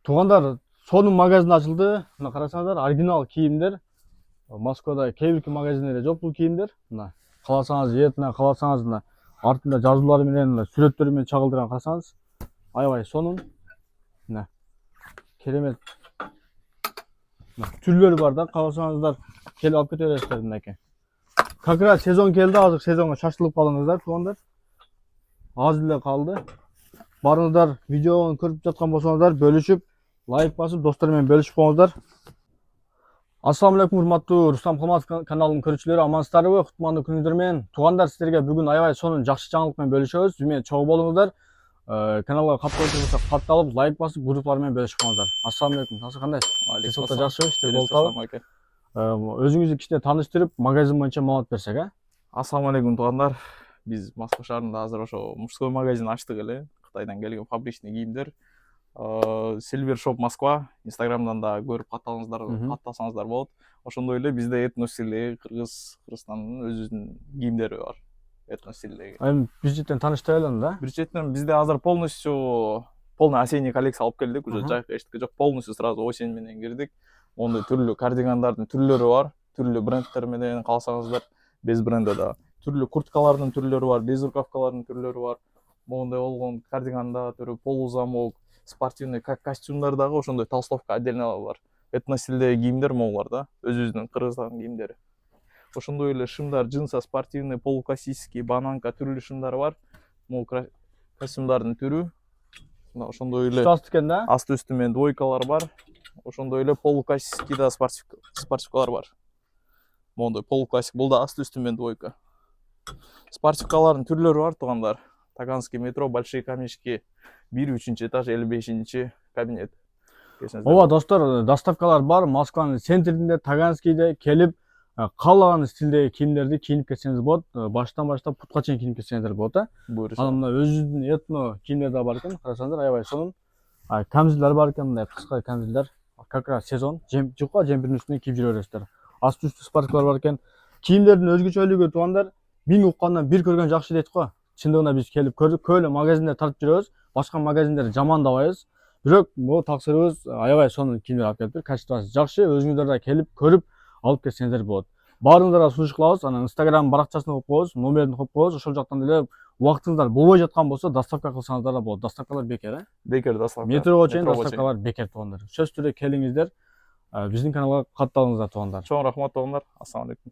Туғандар, сонун магазин ачылды. Мына карасаңыздар, оригинал кийимдер. Москвада кейбирки магазиндерде жок бул кийимдер. Мына кааласаңыз этине, кааласаңыз мына артында жазуулары менен, сүрөттөрү менен чагылдырган карасаңыз, аябай сонун. Мына керемет. Түрлөрү бар да, кааласаңыздар келип алып кете бересиздер мынакей. Как раз сезон келди, азыр сезонго шашылып калыңыздар, туғандар. Аз эле калды. Барыңыздар, видеону көрүп жаткан болсоңуздар, бөлүшүп, лайк басып, достор менен бөлүшүп коңуздар. Ассаламу алейкум, урматтуу Рустам Калматов каналынын көрүүчүлөрү, амансыздарбы? Кутмандуу күнүңүздөр менен. Туугандар, сиздерге бүгүн аябай сонун жакшы жаңылык менен бөлүшөбүз. Биз менен чогуу болуңуздар. Каналга катталып болсо, катталып, лайк басып, группалар менен бөлүшүп коңуздар. Ассаламу алейкум. Насыл кандай? Алейкум жакшыбы, иштер болуп атабы? Өзүңүздү кичине тааныштырып, магазин боюнча маалымат берсек, Ассаламу алейкум туугандар. Биз Москва шаарында азыр ошо мужской магазин ачтык эле. Кытайдан келген фабричный кийимдер. Silver Shop Москва. Инстаграмдан да көрүп катталсаңыздар болот. Ошондой эле бизде этно стилдеги Кыргызстандын өзүнүн кийимдери бар. Этно стилдеги. Бюджеттен тааныштырайлы да? Бюджеттен бизде азыр полный осенний коллекция алып келдик. Уже жайкы эчтики жок, полностью сразу осень менен кирдик. Мондой түрлүү кардигандардын түрлөрү бар. Түрлүү брендтер менен, кааласаңыздар без бренда да. Түрлүү курткалардын түрлөрү бар, без рукавкалардын түрлөрү бар. Моундай болгон кардиганда түрү, полузамок, спортивный костюмдар дагы ошондой толстовка отдельно бар. Этно стилдеги кийимдер могулар да, өзүбүздүн Кыргызстандын кийимдери. Ошондой эле шымдар, джинса, спортивный, полуклассический, бананка түрлүү шымдар бар. Могу костюмдардын түрү. Ошондой эле асты үстү менен двойкалар бар. Ошондой эле полуклассический да спортивкалар бар. Моундай полуклассик, бул да асты үстү менен двойка. Спортивкалардын түрлөрү бар туугандар. Таганский метро, большие камешки, 1-3 этаж, 55 кабинет. Ооба достор, доставкалар бар. Москванын центринде, Таганскийде келип, каалаган стилдеги кийимдерди кийинип кетсеңиз болот. Баштан баштап путка чейин кийинип кетсеңиздер болот, Анан мына өзүбүздүн этно кийимдер да бар экен. Карасаңыздар, аябай сонун. Камзилдар бар экен, мындай кыска камзилдар. Как раз сезон, жука жемпирдин үстүнө кийип жүрө бересиздер. Асты үстү спортивкалар бар экен. Кийимдердин өзгөчөлүгү туугандар, 1000 уккандан 1 көргөн жакшы дейт го. Чындыгында биз келип көрдүк, көөлө магазиндер тартып жүрөбүз. Башка магазиндерди жамандабайбыз. Бирок бул таксырыбыз аябай сонун кийимдер алып келиптир. Качествосы жакшы. Өзүңүздөр да келип көрүп алып кетсеңиздер болот. Баарыңыздарга сунуш кылабыз. Анан Instagram баракчасын коюп коебуз, номерин коюп коебуз. Ошол жактан деле убактыңыздар болбой жаткан болсо, доставка кылсаңыздар да болот. Доставкалар бекер, Бекер доставка. Метрого чейин доставкалар бекер туугандар. Сөзсүз түрдө келиңиздер. Биздин каналга катталыңыздар туугандар. Чоң рахмат туугандар. Ассаламу алейкум.